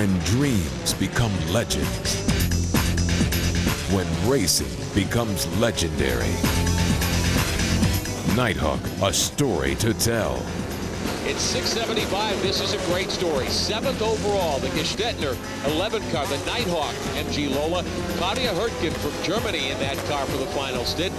When dreams become legends. When racing becomes legendary. KnightHawk, a story to tell. It's 675. This is a great story. 7th overall, the Gestetner 11 car, the KnightHawk MG Lola. Claudia Hürtgen from Germany in that car for the final stint.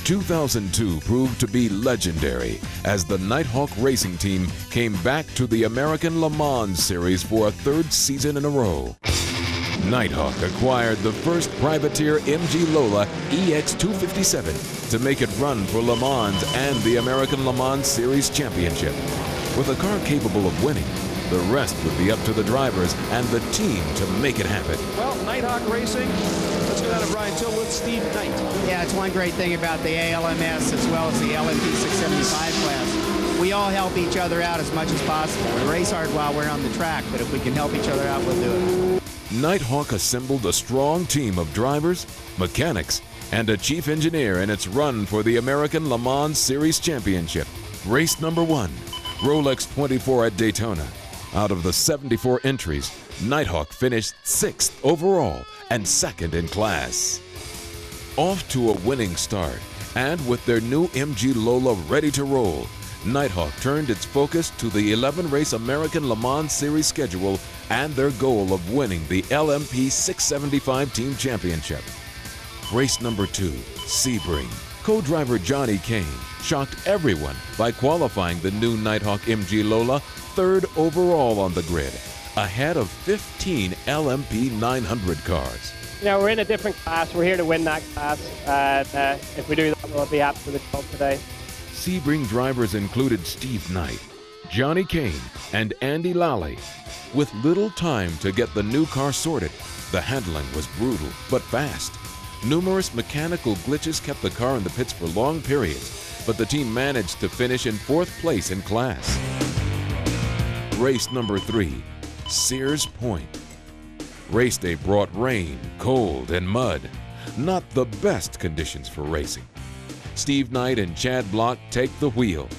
2002 proved to be legendary as the KnightHawk racing team came back to the American Le Mans Series for a 3rd season in a row. KnightHawk acquired the first privateer MG Lola EX257 to make it run for Le Mans and the American Le Mans Series Championship. With a car capable of winning, the rest would be up to the drivers and the team to make it happen. Well, KnightHawk Racing, let's go down to Brian Till with Steve Knight. Yeah, it's one great thing about the ALMS as well as the LMP 675 class. We all help each other out as much as possible. We race hard while we're on the track, but if we can help each other out, we'll do it. KnightHawk assembled a strong team of drivers, mechanics, and a chief engineer in its run for the American Le Mans Series Championship. Race number 1, Rolex 24 at Daytona. Out of the 74 entries, KnightHawk finished 6th overall and 2nd in class. Off to a winning start, and with their new MG Lola ready to roll, KnightHawk turned its focus to the 11-race American Le Mans Series schedule and their goal of winning the LMP 675 Team Championship. Race number 2, Sebring. Co-driver Johnny Kane shocked everyone by qualifying the new KnightHawk MG Lola 3rd overall on the grid, ahead of 15 LMP 900 cars. You know, we're in a different class. We're here to win that class. If we do that, we'll be happy with the job today. Sebring drivers included Steve Knight, Johnny Kane, and Andy Lally. With little time to get the new car sorted, the handling was brutal but fast. Numerous mechanical glitches kept the car in the pits for long periods, but the team managed to finish in 4th place in class. Race number 3, Sears Point. Race day brought rain, cold, and mud. Not the best conditions for racing. Steve Knight and Chad Block take the wheel.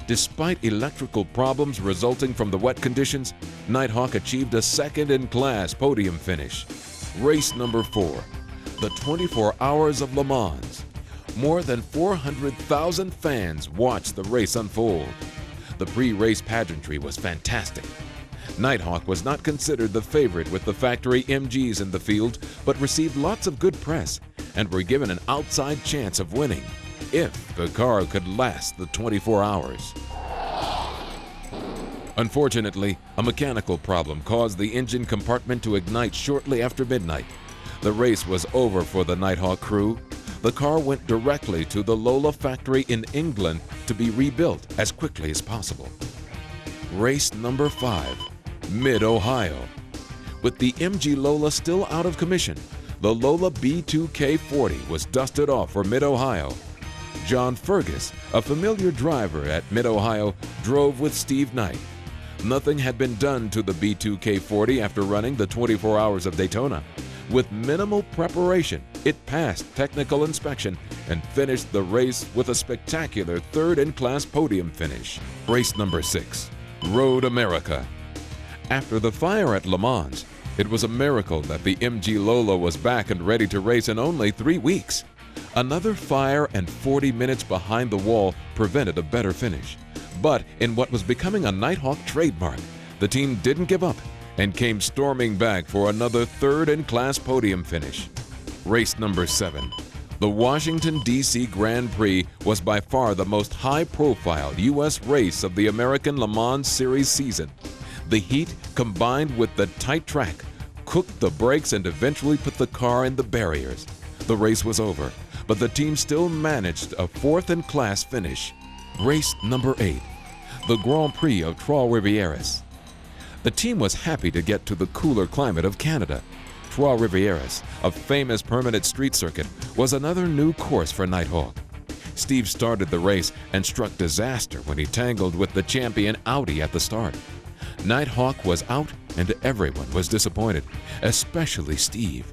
Despite electrical problems resulting from the wet conditions, KnightHawk achieved a 2nd in class podium finish. Race number 4, the 24 Hours of Le Mans. More than 400,000 fans watched the race unfold. The pre-race pageantry was fantastic. KnightHawk was not considered the favorite with the factory MGs in the field, but received lots of good press and were given an outside chance of winning if the car could last the 24 hours. Unfortunately, a mechanical problem caused the engine compartment to ignite shortly after midnight. The race was over for the KnightHawk crew. The car went directly to the Lola factory in England to be rebuilt as quickly as possible. Race number 5, Mid-Ohio. With the MG Lola still out of commission, the Lola B2K40 was dusted off for Mid-Ohio. John Fergus, a familiar driver at Mid-Ohio, drove with Steve Knight. Nothing had been done to the B2K40 after running the 24 Hours of Daytona. With minimal preparation, it passed technical inspection and finished the race with a spectacular 3rd in class podium finish. Race number 6, Road America. After the fire at Le Mans, it was a miracle that the MG Lola was back and ready to race in only 3 weeks. Another fire and 40 minutes behind the wall prevented a better finish. But in what was becoming a KnightHawk trademark, the team didn't give up and came storming back for another 3rd in class podium finish. Race number 7. The Washington, D.C. Grand Prix was by far the most high-profile U.S. race of the American Le Mans Series season. The heat, combined with the tight track, cooked the brakes and eventually put the car in the barriers. The race was over, but the team still managed a 4th in class finish. Race number 8. The Grand Prix of Trois-Rivières. The team was happy to get to the cooler climate of Canada. Trois-Rivières, a famous permanent street circuit, was another new course for KnightHawk. Steve started the race and struck disaster when he tangled with the champion Audi at the start. KnightHawk was out and everyone was disappointed, especially Steve.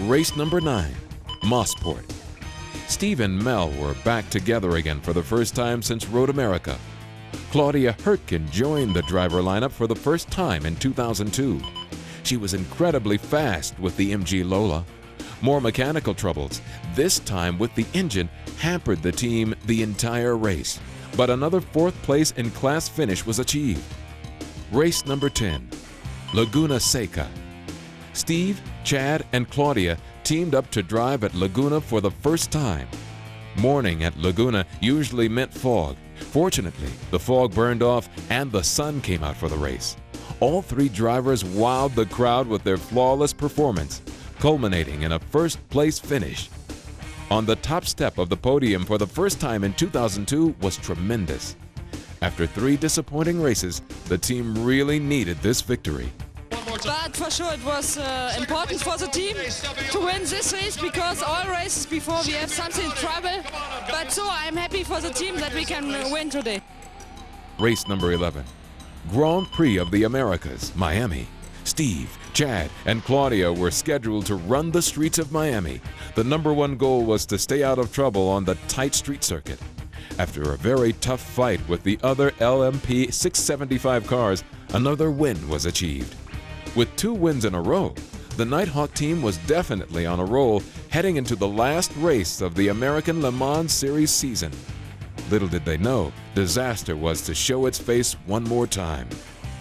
Race number 9, Mosport. Steve and Mel were back together again for the first time since Road America. Claudia Hurtgen joined the driver lineup for the first time in 2002. She was incredibly fast with the MG Lola. More mechanical troubles, this time with the engine, hampered the team the entire race, but another 4th place in class finish was achieved. Race number 10, Laguna Seca. Steve, Chad, and Claudia teamed up to drive at Laguna for the first time. Morning at Laguna usually meant fog. Fortunately, the fog burned off and the sun came out for the race. All 3 drivers wowed the crowd with their flawless performance, culminating in a first-place finish. On the top step of the podium for the first time in 2002 was tremendous. After 3 disappointing races, the team really needed this victory. But for sure it was important for the team to win this race, because all races before we have something trouble. But so I'm happy for the team that we can win today. Race number 11, Grand Prix of the Americas, Miami. Steve, Chad, and Claudia were scheduled to run the streets of Miami. The #1 goal was to stay out of trouble on the tight street circuit. After a very tough fight with the other LMP 675 cars, another win was achieved. With 2 wins in a row, the KnightHawk team was definitely on a roll heading into the last race of the American Le Mans Series season. Little did they know, disaster was to show its face one more time.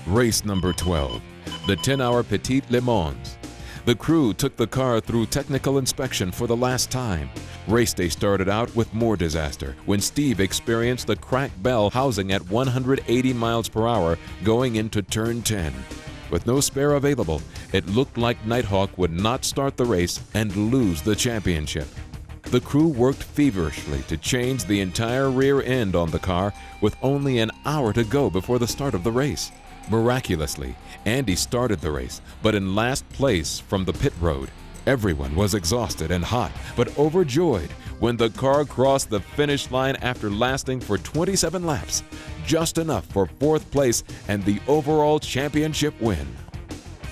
Race number 12, the 10-hour Petit Le Mans. The crew took the car through technical inspection for the last time. Race day started out with more disaster when Steve experienced the cracked bell housing at 180 miles per hour going into turn 10. With no spare available, it looked like KnightHawk would not start the race and lose the championship. The crew worked feverishly to change the entire rear end on the car with only an hour to go before the start of the race. Miraculously, Andy started the race, but in last place from the pit road. Everyone was exhausted and hot, but overjoyed when the car crossed the finish line after lasting for 27 laps, just enough for 4th place and the overall championship win.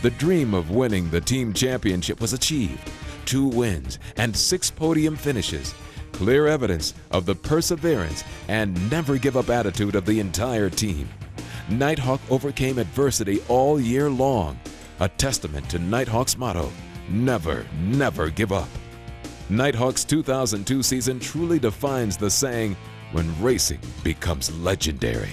The dream of winning the team championship was achieved. 2 wins and 6 podium finishes. Clear evidence of the perseverance and never-give-up attitude of the entire team. KnightHawk overcame adversity all year long, a testament to KnightHawk's motto, never, never give up. KnightHawk's 2002 season truly defines the saying, when racing becomes legendary.